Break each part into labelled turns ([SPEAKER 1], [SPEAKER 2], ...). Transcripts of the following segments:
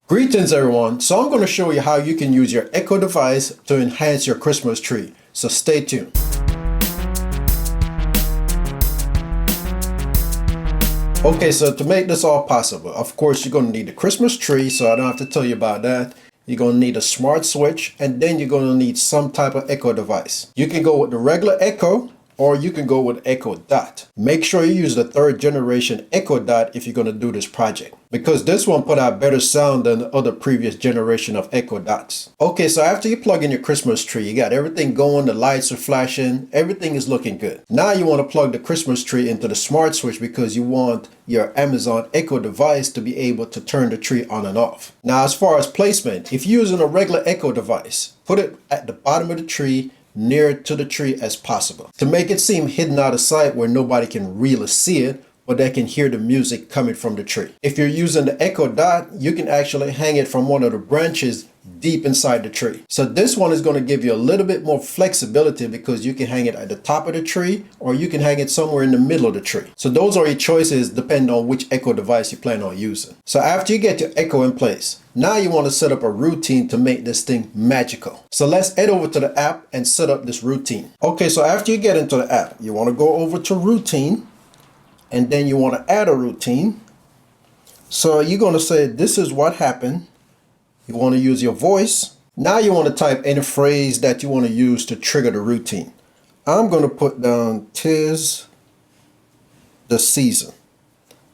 [SPEAKER 1] Greetings everyone, so I'm going to show you how you can use your Echo device to enhance your Christmas tree, so stay tuned. Okay, so to make this all possible, of course you're going to need a Christmas tree, so I don't have to tell you about that. You're going to need a smart switch, and then you're going to need some type of Echo device. You can go with the regular Echo, or you can go with Echo Dot. Make sure you use the 3rd generation Echo Dot if you're going to do this project, because this one put out better sound than the other previous generation of Echo Dots. Okay, so after you plug in your Christmas tree, you got everything going, the lights are flashing, everything is looking good. Now you want to plug the Christmas tree into the smart switch because you want your Amazon Echo device to be able to turn the tree on and off. Now as far as placement, if you're using a regular Echo device, put it at the bottom of the tree, near to the tree as possible, to make it seem hidden out of sight where nobody can really see it, but they can hear the music coming from the tree. If you're using the Echo Dot, you can actually hang it from one of the branches deep inside the tree. So this one is going to give you a little bit more flexibility because you can hang it at the top of the tree, or you can hang it somewhere in the middle of the tree. So those are your choices depending on which Echo device you plan on using. So after you get your Echo in place, now you want to set up a routine to make this thing magical. So let's head over to the app and set up this routine. Okay, so after you get into the app, you want to go over to routine, and then you want to add a routine. So you're going to say, this is what happened. You want to use your voice. Now you want to type any phrase that you want to use to trigger the routine. I'm going to put down "'tis the season."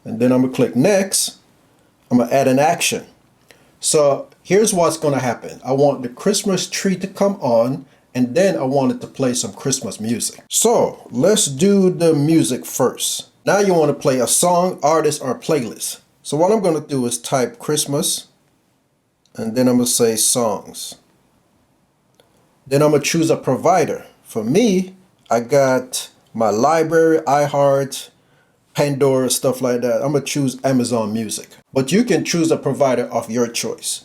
[SPEAKER 1] And then I'm going to click next. I'm going to add an action. So here's what's going to happen. I want the Christmas tree to come on, and then I want it to play some Christmas music. So let's do the music first. Now you want to play a song, artist, or playlist. So what I'm going to do is type Christmas, and then I'm going to say songs. Then I'm going to choose a provider. For me, I got my library, iHeart, Pandora, stuff like that. I'm going to choose Amazon Music. But you can choose a provider of your choice.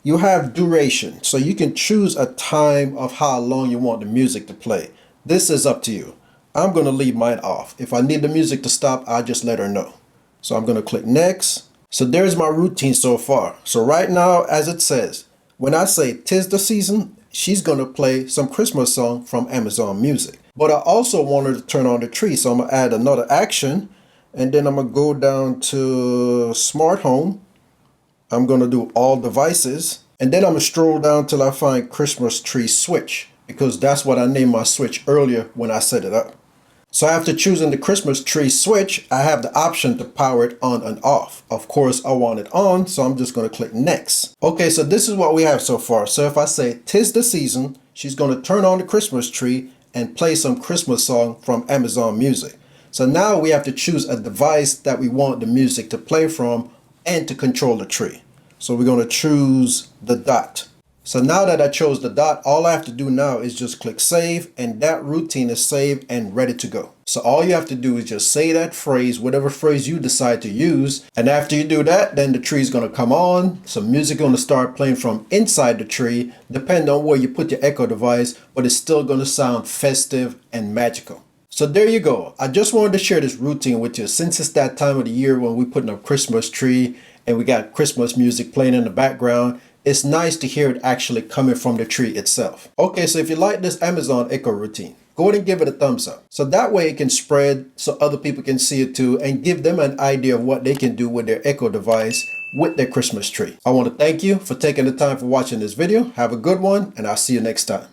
[SPEAKER 1] You have duration, so you can choose a time of how long you want the music to play. This is up to you. I'm going to leave mine off. If I need the music to stop, I'll just let her know. So I'm going to click next. So there's my routine so far. So right now, as it says, when I say "'tis the season," she's going to play some Christmas song from Amazon Music. But I also want her to turn on the tree. So I'm going to add another action. And then I'm going to go down to smart home. I'm going to do all devices. And then I'm going to stroll down till I find Christmas tree switch, because that's what I named my switch earlier when I set it up. So after choosing the Christmas tree switch, I have the option to power it on and off. Of course, I want it on, so I'm just going to click next. Okay, so this is what we have so far. So if I say "'tis the season," she's going to turn on the Christmas tree and play some Christmas song from Amazon Music. So now we have to choose a device that we want the music to play from and to control the tree. So we're going to choose the Dot. So now that I chose the Dot, all I have to do now is just click save, and that routine is saved and ready to go. So all you have to do is just say that phrase, whatever phrase you decide to use. And after you do that, then the tree is going to come on. Some music going to start playing from inside the tree, depending on where you put your Echo device, but it's still going to sound festive and magical. So there you go. I just wanted to share this routine with you, since it's that time of the year when we're putting up Christmas tree and we got Christmas music playing in the background. It's nice to hear it actually coming from the tree itself. Okay, so if you like this Amazon Echo routine, go ahead and give it a thumbs up. So that way it can spread so other people can see it too, and give them an idea of what they can do with their Echo device with their Christmas tree. I want to thank you for taking the time for watching this video. Have a good one, and I'll see you next time.